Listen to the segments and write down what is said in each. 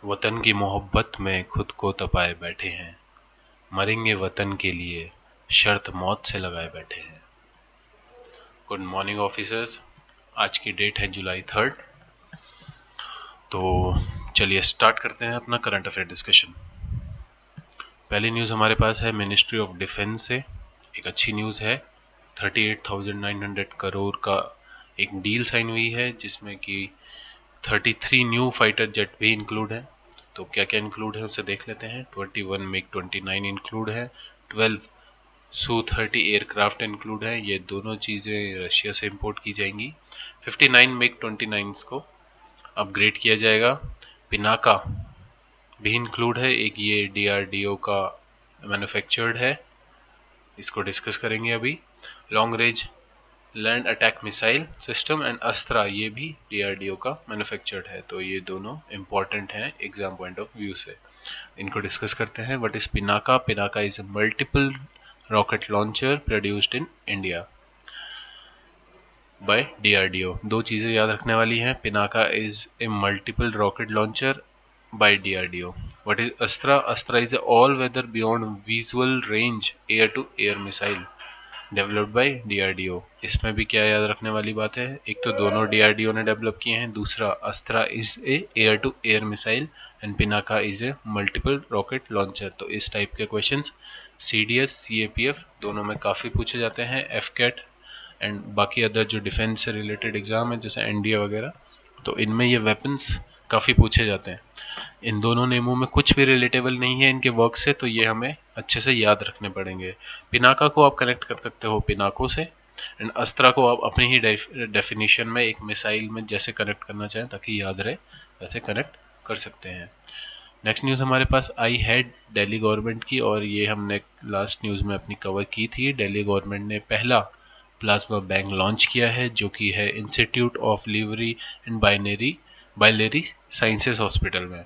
वतन की मोहब्बत में खुद को तपाए बैठे हैं, मरेंगे वतन के लिए, शर्त मौत से लगाए बैठे हैं। Good morning officers. आज की डेट है जुलाई 3। तो चलिए स्टार्ट करते हैं अपना करंट अफेयर डिस्कशन। पहली न्यूज़ हमारे पास है मिनिस्ट्री ऑफ डिफेंस से। एक अच्छी न्यूज़ है, 38,900 करोड़ का एक डील साइन हुई है, जिसमें कि 33 न्यू फाइटर जेट भी इंक्लूड है। तो क्या क्या इंक्लूड है उसे देख लेते हैं। 21 मिग 29 इंक्लूड है, 12 सू-30 एयरक्राफ्ट इंक्लूड है, ये दोनों चीज़ें रशिया से इंपोर्ट की जाएंगी। 59 मिग 29 को अपग्रेड किया जाएगा। पिनाका भी इंक्लूड है, एक ये डीआरडीओ का मैन्युफैक्चर्ड है, इसको डिस्कस करेंगे अभी। Long range land attack missile system and अस्त्रा, ये भी डीआरडीओ का मैन्युफैक्चर्ड है। तो ये दोनों इंपॉर्टेंट हैं एग्जाम पॉइंट ऑफ व्यू से, इनको डिस्कस करते हैं। What is Pinaka? Pinaka is a multiple rocket launcher produced in India by DRDO. दो चीज़ें याद रखने वाली हैं, Pinaka is a multiple rocket launcher by DRDO. What is Astra? Astra is all weather beyond visual range air to air missile developed by DRDO. इसमें भी क्या याद रखने वाली बात है, एक तो दोनों डीआरडीओ ने डेवलप किए हैं, दूसरा Astra is a air to air missile and Pinaka is a multiple rocket launcher. तो इस टाइप के क्वेश्चंस सीडीएस सीएपीएफ दोनों में काफ़ी पूछे जाते हैं। एफकेट एंड बाकी अदर जो डिफेंस से रिलेटेड एग्जाम है जैसे एनडीए वगैरह, तो इनमें ये वेपन्स काफ़ी पूछे जाते हैं। इन दोनों नेमों में कुछ भी रिलेटेबल नहीं है इनके वर्क से, तो ये हमें अच्छे से याद रखने पड़ेंगे। पिनाका को आप कनेक्ट कर सकते हो पिनाको से, एंड अस्त्रा को आप अपनी ही डेफिनेशन में एक मिसाइल में जैसे कनेक्ट करना चाहें ताकि याद रहे वैसे कनेक्ट कर सकते हैं। नेक्स्ट न्यूज़ हमारे पास आई है दिल्ली गवर्नमेंट की, और ये हमने लास्ट न्यूज़ में अपनी कवर की थी। दिल्ली गवर्नमेंट ने पहला प्लाज्मा बैंक लॉन्च किया है, जो कि है institute of liver and biliary sciences hospital में।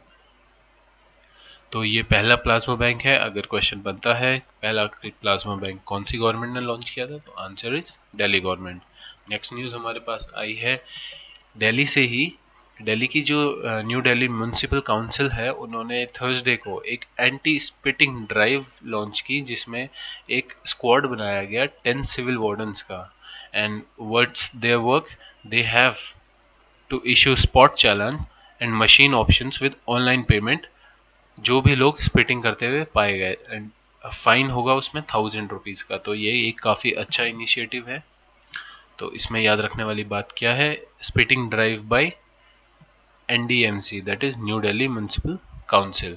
तो ये पहला प्लाज्मा बैंक है। अगर क्वेश्चन बनता है पहला प्लाज्मा बैंक कौन सी गवर्नमेंट ने लॉन्च किया था, तो answer is Delhi government. Next news हमारे पास आई है दिल्ली से ही। दिल्ली की जो न्यू दिल्ली म्यूनसिपल काउंसिल है, उन्होंने थर्सडे को एक एंटी स्पिटिंग ड्राइव लॉन्च की, जिसमें एक स्क्वाड बनाया गया 10 सिविल वार्डन्स का। And what's their work? They have to issue spot challan and machine options with online payment जो भी लोग स्पिटिंग करते हुए पाए गए, एंड फाइन होगा उसमें 1000 रुपीज़ का। तो ये एक काफ़ी अच्छा इनिशिएटिव है। तो इसमें याद रखने वाली बात क्या है, spitting drive bye NDMC, that is new Delhi municipal council.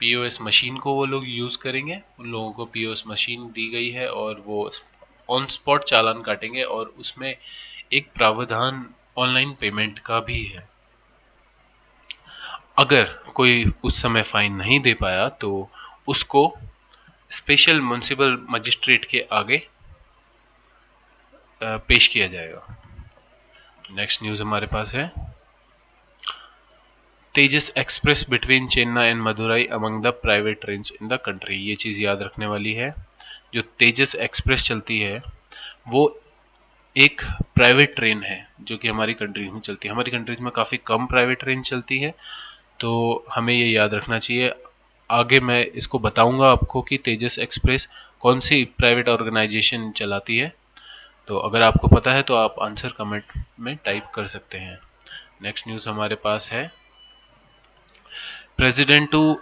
POS machine को वो लोग यूज़ करेंगे, उन लोगों को पीओएस मशीन दी गई है और वो ऑन स्पॉट चालान काटेंगे, और उसमें एक प्रावधान ऑनलाइन पेमेंट का भी है। अगर कोई उस समय फाइन नहीं दे पाया तो उसको स्पेशल म्युनिसिपल मजिस्ट्रेट के आगे पेश किया जाएगा। नेक्स्ट न्यूज़ हमारे पास है Tejas express between Chennai and Madurai among the private train in the country. ये चीज़ याद रखने वाली है, जो तेजस एक्सप्रेस चलती है वो एक प्राइवेट ट्रेन है जो कि हमारी कंट्रीज में चलती है। हमारी कंट्रीज में काफ़ी कम प्राइवेट ट्रेन चलती है, तो हमें ये याद रखना चाहिए। आगे मैं इसको बताऊंगा आपको कि तेजस एक्सप्रेस कौन सी प्राइवेट ऑर्गेनाइजेशन चलाती है। तो अगर आपको पता है तो आप आंसर कमेंट में टाइप कर सकते हैं। नेक्स्ट न्यूज़ हमारे पास है president to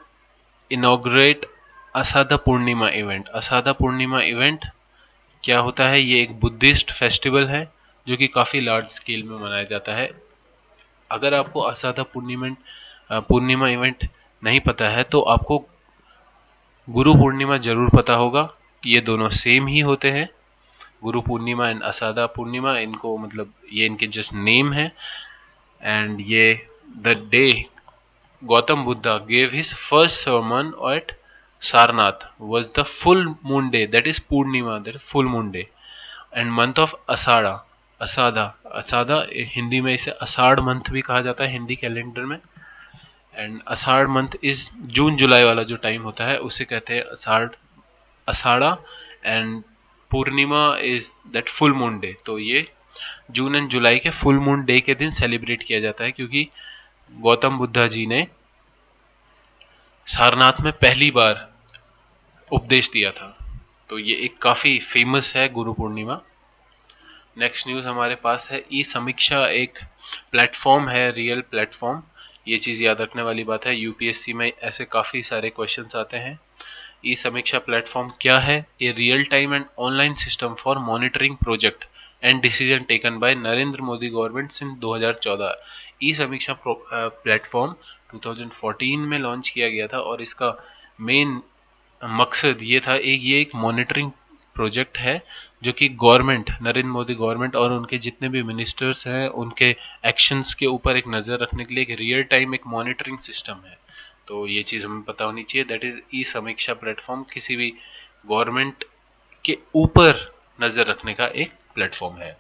inaugurate Asada Purnima event. Asada Purnima event क्या होता है? ये एक बुद्धिस्ट फेस्टिवल है जो कि काफ़ी लार्ज स्केल में मनाया जाता है। अगर आपको असादा पूर्णिमा इवेंट नहीं पता है तो आपको गुरु पूर्णिमा जरूर पता होगा। ये दोनों सेम ही होते हैं, गुरु पूर्णिमा एंड असादा पूर्णिमा, इनको मतलब ये इनके जस्ट नेम है। एंड ये the day Gautam Buddha gave his first sermon at Sarnath was the full moon day, that is Purnima, that is full moon day, and month of Asada, Asada Hindi में इसे अषाढ़ मंथ भी कहा जाता है हिंदी कैलेंडर में। And Ashadh month is June July वाला जो time होता है उसे कहते हैं Ashadha. And Purnima is that full moon day. तो ये जून एंड जुलाई के फुल मून डे के दिन सेलिब्रेट किया जाता है, क्योंकि गौतम बुद्धा जी ने सारनाथ में पहली बार उपदेश दिया था। तो ये एक काफी फेमस है गुरु पूर्णिमा। नेक्स्ट न्यूज हमारे पास है ई समीक्षा एक प्लेटफॉर्म है, रियल प्लेटफॉर्म। ये चीज याद रखने वाली बात है, यूपीएससी में ऐसे काफी सारे क्वेश्चंस आते हैं। ई समीक्षा प्लेटफॉर्म क्या है? A real time and online system for monitoring project and decision taken by Narendra Modi government since 2014। ई समीक्षा प्लेटफॉर्म 2014 में लॉन्च किया गया था और इसका मेन मकसद ये था, ये एक मॉनिटरिंग प्रोजेक्ट है जो कि गवर्नमेंट, नरेंद्र मोदी गवर्नमेंट और उनके जितने भी मिनिस्टर्स हैं उनके एक्शंस के ऊपर एक नज़र रखने के लिए एक रियल टाइम एक मॉनिटरिंग सिस्टम है। तो ये चीज़ हमें पता होनी चाहिए, दैट इज ई समीक्षा प्लेटफॉर्म किसी भी गवर्नमेंट के ऊपर नज़र रखने का एक प्लेटफॉर्म है।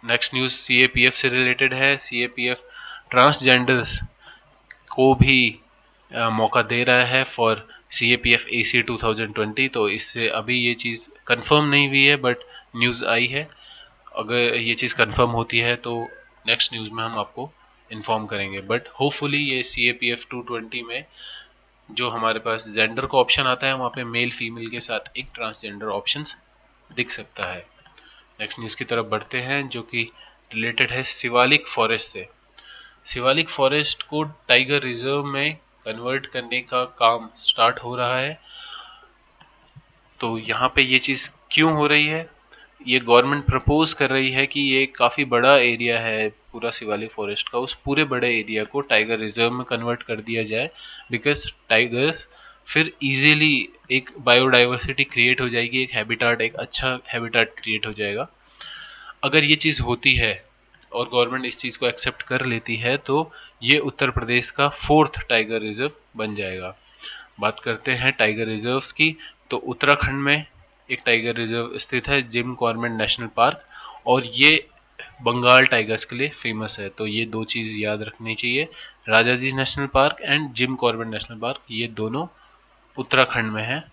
नेक्स्ट न्यूज़ सीएपीएफ से रिलेटेड है। सीएपीएफ ट्रांसजेंडर्स को भी मौका दे रहा है फॉर CAPF AC 2020। तो इससे अभी ये चीज़ कंफर्म नहीं हुई है बट न्यूज़ आई है। अगर ये चीज़ कंफर्म होती है तो नेक्स्ट न्यूज़ में हम आपको इन्फॉर्म करेंगे, बट होपफुली ये CAPF 220 में जो हमारे पास जेंडर का ऑप्शन आता है वहाँ पे मेल फीमेल के साथ एक ट्रांसजेंडर ऑप्शन दिख सकता है। नेक्स्ट न्यूज़ की तरफ बढ़ते हैं जो कि रिलेटेड है शिवालिक फॉरेस्ट से। शिवालिक फॉरेस्ट को टाइगर रिजर्व में कन्वर्ट करने का काम स्टार्ट हो रहा है। तो यहाँ पे ये चीज़ क्यों हो रही है? ये गवर्नमेंट प्रपोज कर रही है कि ये काफ़ी बड़ा एरिया है पूरा शिवालिक फॉरेस्ट का, उस पूरे बड़े एरिया को टाइगर रिजर्व में कन्वर्ट कर दिया जाए, बिकॉज टाइगर्स फिर इजीली एक बायोडाइवर्सिटी क्रिएट हो जाएगी, एक हैबिटाट, एक अच्छा हैबिटाट क्रिएट हो जाएगा। अगर ये चीज़ होती है और गवर्नमेंट इस चीज़ को एक्सेप्ट कर लेती है तो ये उत्तर प्रदेश का 4th टाइगर रिजर्व बन जाएगा। बात करते हैं टाइगर रिजर्व्स की, तो उत्तराखंड में एक टाइगर रिजर्व स्थित है, जिम कॉर्बेट नेशनल पार्क, और ये बंगाल टाइगर्स के लिए फेमस है। तो ये दो चीज़ याद रखनी चाहिए, Rajaji national park and Jim Corbett national park, ये दोनों उत्तराखंड में है।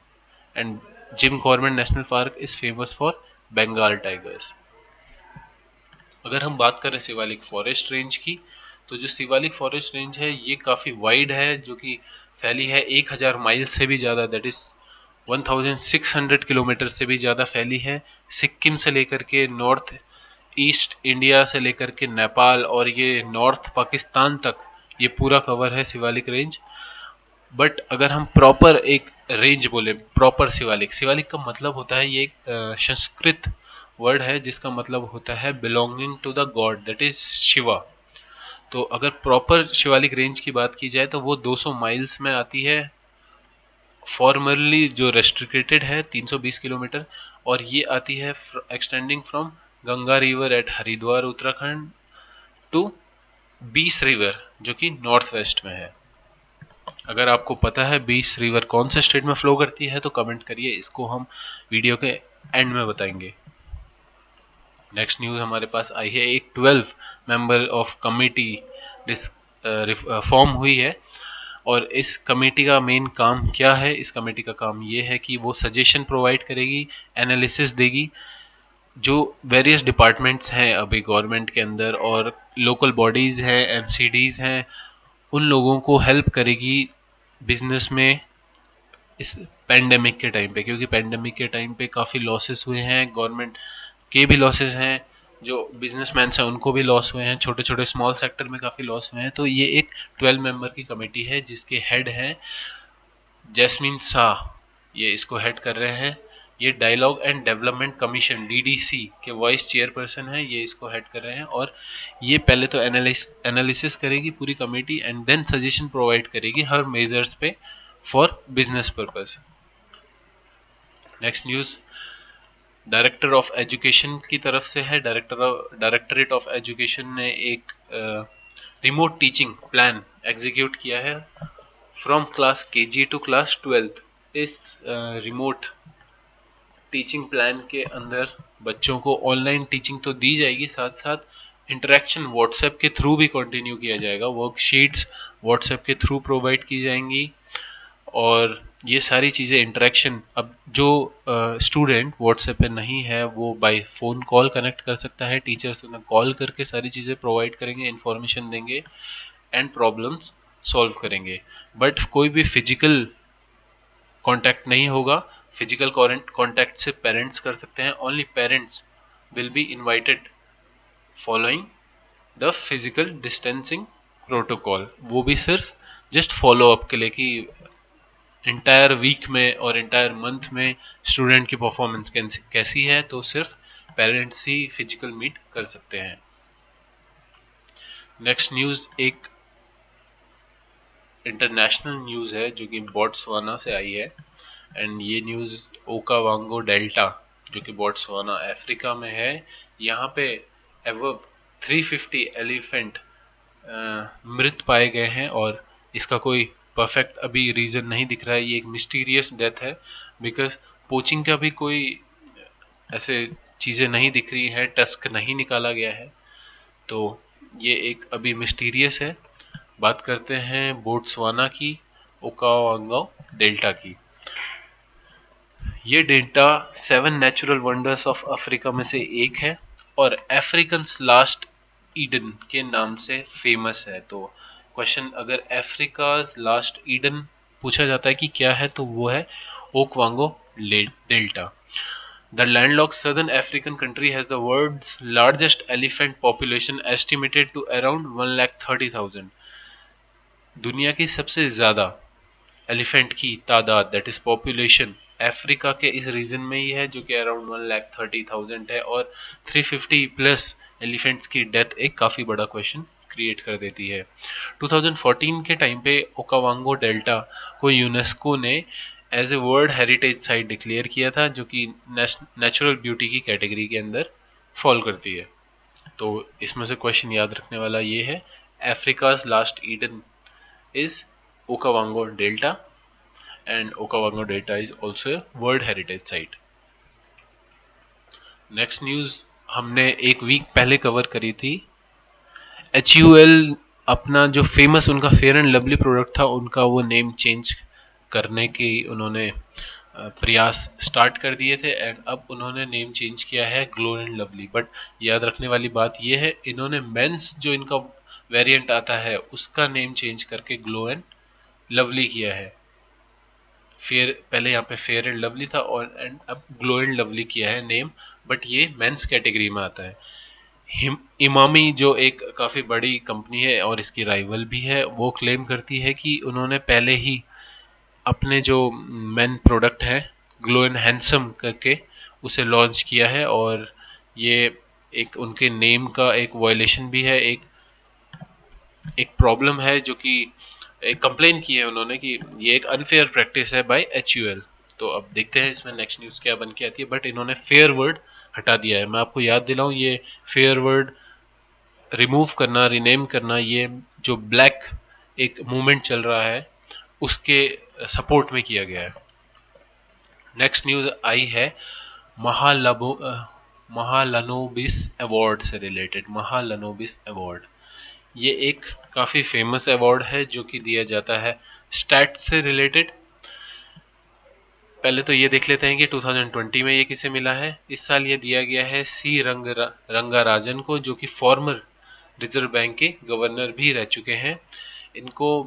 And Jim Corbett national park is famous for Bengal tigers. अगर हम बात करें शिवालिक फॉरेस्ट रेंज की, तो जो शिवालिक फॉरेस्ट रेंज है ये काफ़ी वाइड है, जो कि फैली है 1000 माइल से भी ज़्यादा, दैट इज 1600 किलोमीटर से भी ज़्यादा फैली है। सिक्किम से लेकर के नॉर्थ ईस्ट इंडिया से लेकर के नेपाल और ये नॉर्थ पाकिस्तान तक ये पूरा कवर है शिवालिक रेंज। बट अगर हम प्रॉपर एक रेंज बोले, प्रॉपर शिवालिक, शिवालिक का मतलब होता है, ये एक संस्कृत वर्ड है जिसका मतलब होता है belonging to the god, that is Shiva. तो अगर प्रॉपर शिवालिक रेंज की बात की जाए तो वो 200 माइल्स में आती है। फॉर्मरली जो रेस्ट्रिक्टेड है 320 किलोमीटर, और ये आती है extending from Ganga river at Haridwar Uttarakhand to Beas river जो कि नॉर्थ वेस्ट में है। अगर आपको पता है बीस रिवर कौन से स्टेट में फ्लो करती है तो कमेंट करिए, इसको हम वीडियो के एंड में बताएंगे। नेक्स्ट न्यूज़ हमारे पास आई है, एक 12 मेंबर ऑफ कमेटी फॉर्म हुई है। और इस कमेटी का मेन काम क्या है? इस कमेटी का काम ये है कि वो सजेशन प्रोवाइड करेगी, एनालिसिस देगी, जो वेरियस डिपार्टमेंट्स हैं अभी गवर्नमेंट के अंदर और लोकल बॉडीज़ हैं, एमसीडीज़ हैं, उन लोगों को हेल्प करेगी बिजनेस में इस पेंडेमिक के टाइम पे, क्योंकि पेंडेमिक के टाइम पे काफ़ी लॉसेस हुए हैं, गवर्नमेंट के भी लॉसेस हैं, जो बिजनेसमैन हैं उनको भी लॉस हुए हैं, छोटे छोटे स्मॉल सेक्टर में काफ़ी लॉस हुए हैं। तो ये एक 12 मेंबर की कमेटी है जिसके हेड हैं जैस्मीन शाह, ये इसको हेड कर रहे हैं। ये dialogue and development commission DDC के वाइस चेयरपर्सन है, ये इसको हेड कर रहे हैं। और ये पहले तो एनालिसिस करेगी पूरी committee and then suggestion provide करेगी हर मेजर्स पे for business purpose. Next news director of education की तरफ से है। डायरेक्टरेट ऑफ एजुकेशन ने एक रिमोट टीचिंग प्लान एग्जीक्यूट किया है from class KG to class 12th। इस रिमोट टीचिंग प्लान के अंदर बच्चों को ऑनलाइन टीचिंग तो दी जाएगी, साथ साथ इंटरेक्शन व्हाट्सएप के थ्रू भी कंटिन्यू किया जाएगा, वर्कशीट्स व्हाट्सएप के थ्रू प्रोवाइड की जाएंगी। और ये सारी चीज़ें इंटरेक्शन, अब जो स्टूडेंट व्हाट्सएप पे नहीं है वो बाय फ़ोन कॉल कनेक्ट कर सकता है, टीचर्स उन्हें कॉल करके सारी चीज़ें प्रोवाइड करेंगे, इन्फॉर्मेशन देंगे एंड प्रॉब्लम्स सॉल्व करेंगे। बट कोई भी फिजिकल कांटेक्ट नहीं होगा। फिजिकल कांटेक्ट से पेरेंट्स कर सकते हैं, only parents will be invited following the physical distancing protocol, वो भी सिर्फ जस्ट फॉलो अप के लिए कि इंटायर वीक में और इंटायर मंथ में स्टूडेंट की परफॉर्मेंस कैसी है, तो सिर्फ पेरेंट्स ही फिजिकल मीट कर सकते हैं। नेक्स्ट न्यूज़ एक इंटरनेशनल न्यूज़ है जो कि बोट्सवाना से आई है, एंड ये न्यूज़ ओकावांगो डेल्टा जो कि बोट्सवाना अफ्रीका में है, यहाँ पे एवब 350 एलिफेंट मृत पाए गए हैं, और इसका कोई परफेक्ट अभी रीज़न नहीं दिख रहा है। ये एक मिस्टीरियस डेथ है, बिकॉज पोचिंग का भी कोई ऐसे चीज़ें नहीं दिख रही है, टस्क नहीं निकाला गया है, तो ये एक अभी मिस्टीरियस है। बात करते हैं बोट्सवाना की, ओकावांगो डेल्टा की। ये delta 7 natural wonders of Africa में से एक है और अफ्रीकन लास्ट ईडन के नाम से फेमस है। तो क्वेश्चन अगर अफ्रीका लास्ट ईडन पूछा जाता है कि क्या है, तो वो है ओकवांगो delta. The landlocked southern African country has the world's largest elephant population estimated to around 1,30,000। दुनिया की सबसे ज्यादा एलिफेंट की तादाद, दैट इज पॉपुलेशन, अफ्रीका के इस रीजन में ही है, जो कि अराउंड 1,30,000 है, और 350 प्लस एलिफेंट्स की डेथ एक काफी बड़ा क्वेश्चन क्रिएट कर देती है। 2014 के टाइम पे ओकावांगो डेल्टा को यूनेस्को ने as a world heritage site declare किया था, जो कि नेचुरल ब्यूटी की कैटेगरी के अंदर फॉल करती है। तो इसमें से क्वेश्चन याद रखने वाला ये है, Africa's last Eden is Okavango delta, and Okavango Delta is also a World Heritage Site। Next news हमने एक वीक पहले कवर करी थी। HUL अपना जो फेमस उनका फेयर एंड लवली प्रोडक्ट था, उनका वो नेम चेंज करने की उन्होंने प्रयास स्टार्ट कर दिए थे, एंड अब उन्होंने नेम चेंज किया है ग्लो एंड लवली। बट याद रखने वाली बात यह है, इन्होंने मेंस जो इनका वेरिएंट आता है उसका नेम चेंज करके ग्लो एंड लवली किया है। फेयर पहले यहाँ पे फेयर एंड लवली था और एंड अब ग्लो एंड लवली किया है नेम, बट ये मेंस कैटेगरी में आता है। इमामी जो एक काफ़ी बड़ी कंपनी है और इसकी राइवल भी है, वो क्लेम करती है कि उन्होंने पहले ही अपने जो मेन प्रोडक्ट है ग्लो एंड हैंडसम करके उसे लॉन्च किया है, और ये एक उनके नेम का एक वायलेशन भी है, एक एक प्रॉब्लम है जो कि एक कंप्लेन की है उन्होंने कि ये एक अनफेयर प्रैक्टिस है बाय HUL। तो अब देखते हैं इसमें नेक्स्ट न्यूज़ क्या बन के आती है, बट इन्होंने फेयर वर्ड हटा दिया है। मैं आपको याद दिलाऊं, ये फेयर वर्ड रिमूव करना, रिनेम करना, ये जो ब्लैक एक मूवमेंट चल रहा है उसके सपोर्ट में किया गया है। नेक्स्ट न्यूज़ आई है महालबो महालनोबिस अवार्ड से रिलेटेड। महालनोबिस अवार्ड ये एक काफ़ी फेमस अवार्ड है जो कि दिया जाता है स्टैट्स से रिलेटेड। पहले तो ये देख लेते हैं कि 2020 में ये किसे मिला है। इस साल ये दिया गया है सी रंगाराजन को, जो कि फॉर्मर रिजर्व बैंक के गवर्नर भी रह चुके हैं। इनको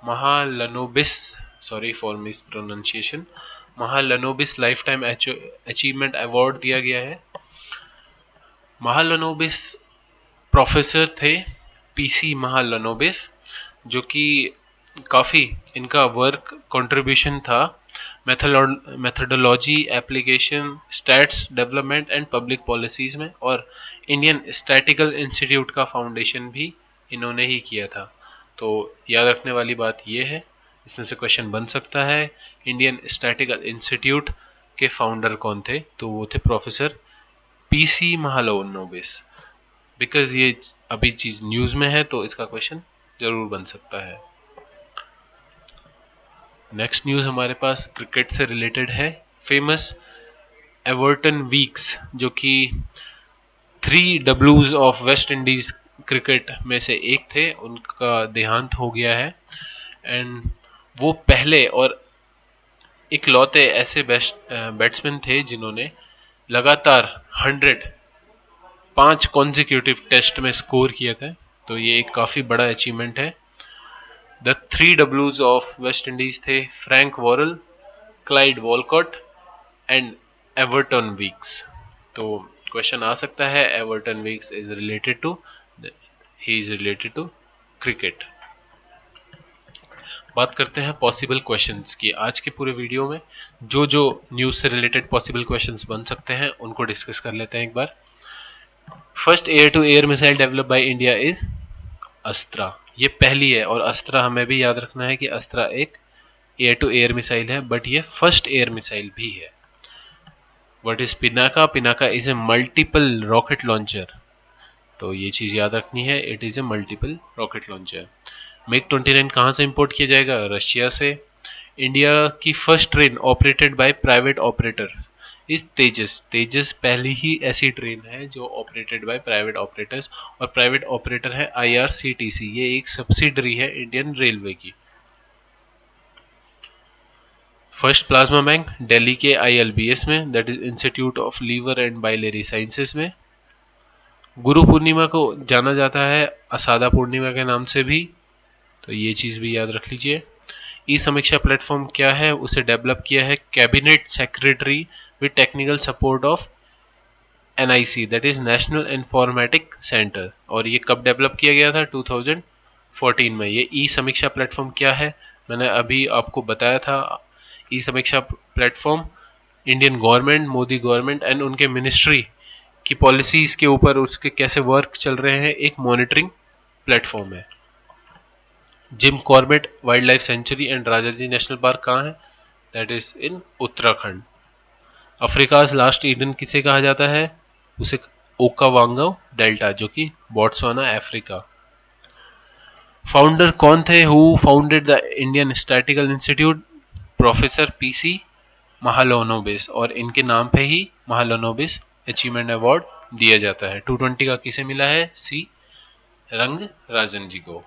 Mahalanobis, sorry for miss pronunciation, Mahalanobis life time achievement award दिया गया है। महालनोबिस प्रोफेसर थे PC महालनोबिस, जो कि काफ़ी इनका वर्क कंट्रीब्यूशन था methodology, application, stats development and public policies में, और इंडियन स्टैटिकल इंस्टीट्यूट का फाउंडेशन भी इन्होंने ही किया था। तो याद रखने वाली बात यह है, इसमें से क्वेश्चन बन सकता है इंडियन स्टैटिकल इंस्टीट्यूट के फाउंडर कौन थे, तो वो थे प्रोफेसर PC महालनोबिस। बिकॉज ये अभी चीज न्यूज में है तो इसका क्वेश्चन जरूर बन सकता है। नेक्स्ट न्यूज हमारे पास क्रिकेट से रिलेटेड है। फेमस एवर्टन वीक्स, जो कि 3 Ws of West Indies cricket में से एक थे, उनका देहांत हो गया है। एंड वो पहले और इकलौते ऐसे बैट्समैन थे जिन्होंने लगातार 5 कॉन्जिक्यूटिव टेस्ट में स्कोर किया था। तो ये एक काफी बड़ा अचीवमेंट है। द 3 डब्ल्यूज ऑफ वेस्ट इंडीज थे Frank Worrell, Clyde Walcott and Everton Weekes. तो क्वेश्चन आ सकता है, Everton Weekes is related to, he is related to cricket. बात करते हैं पॉसिबल क्वेश्चंस की। आज के पूरे वीडियो में जो जो न्यूज से रिलेटेड पॉसिबल क्वेश्चंस बन सकते हैं उनको डिस्कस कर लेते हैं एक बार। First air to air missile develop by India is Astra. ये पहली है, और अस्त्रा हमें भी याद रखना है कि अस्त्रा एक एयर टू एयर मिसाइल है, बट ये फर्स्ट एयर मिसाइल भी है। What is Pinaka? Pinaka is a multiple rocket launcher. तो ये चीज याद रखनी है, it is a multiple rocket launcher. MiG 29 कहां से इंपोर्ट किया जाएगा? रशिया से। इंडिया की first train operated by private operator is Tejas. Tejas पहली ही ऐसी ट्रेन है जो ऑपरेटेड बाय प्राइवेट ऑपरेटर्स, और प्राइवेट ऑपरेटर है आईआरसीटीसी। ये एक सब्सिडरी है इंडियन रेलवे की। फर्स्ट प्लाज्मा बैंक दिल्ली के आईएलबीएस में, that is institute of liver and biliary sciences में। गुरु पूर्णिमा को जाना जाता है असादा पूर्णिमा के नाम से भी, तो ये चीज भी याद रख लीजिए। ई समीक्षा प्लेटफॉर्म क्या है? उसे डेवलप किया है cabinet secretary with technical support of NIC, that is national informatic centre. और ये कब डेवलप किया गया था? 2014 में। ये ई समीक्षा प्लेटफॉर्म क्या है? मैंने अभी आपको बताया था। ई समीक्षा platform Indian government, Modi government and उनके मिनिस्ट्री की पॉलिसीज के ऊपर उसके कैसे वर्क चल रहे हैं, एक मॉनिटरिंग प्लेटफॉर्म है। Jim Corbett wild life sanctuary and Rajaji national park कहाँ है? That is in Uttarakhand. Africa's last Eden किसे कहा जाता है? उसे ओकावांगो डेल्टा, जो कि बोट्सवाना अफ्रीका। फाउंडर कौन थे? Who founded the Indian statistical institute? Professor PC Mahalanobis, और इनके नाम पे ही महालोनोबिस अचीवमेंट अवार्ड दिया जाता है। 220 का किसे मिला है? सी रंग राजन जी को,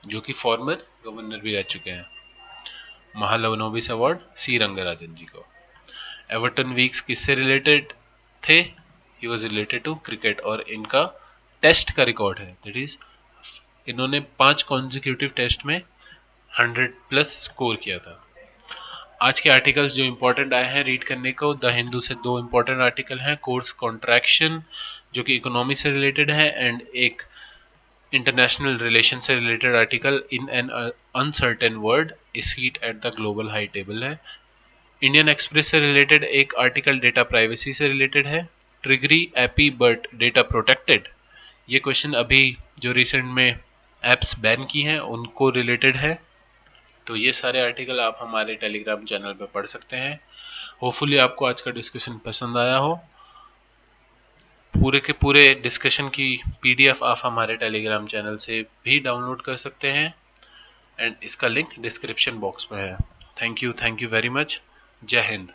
जो कि फॉर्मर गवर्नर भी रह चुके हैं। महालनोबिस अवार्ड सी रंगराजन जी को। एवर्टन वीक्स किससे रिलेटेड थे? He was related to cricket, और इनका टेस्ट का रिकॉर्ड है, दैट इज इन्होंने 5 कॉन्जिक्यूटिव टेस्ट में 100+ स्कोर किया था। आज के आर्टिकल्स जो इंपॉर्टेंट आए हैं रीड करने को, द हिंदू से 2 इंपॉर्टेंट आर्टिकल हैं। कोर्स कॉन्ट्रैक्शन जो कि इकोनॉमी से रिलेटेड है, एंड एक इंटरनेशनल रिलेशन से related article, in an uncertain world is heat at the global high table है। इंडियन एक्सप्रेस से रिलेटेड एक आर्टिकल डेटा प्राइवेसी से रिलेटेड है। ट्रिगरी एपी बट डेटा प्रोटेक्टेड, ये क्वेश्चन अभी जो रिसेंट में एप्स बैन की हैं उनको रिलेटेड है। तो ये सारे आर्टिकल आप हमारे टेलीग्राम चैनल पर पढ़ सकते हैं। होपफुली आपको आज का डिस्कशन पसंद आया हो। पूरे के पूरे डिस्कशन की पीडीएफ आप हमारे टेलीग्राम चैनल से भी डाउनलोड कर सकते हैं, एंड इसका लिंक डिस्क्रिप्शन बॉक्स में है। Thank you very much. जय हिंद।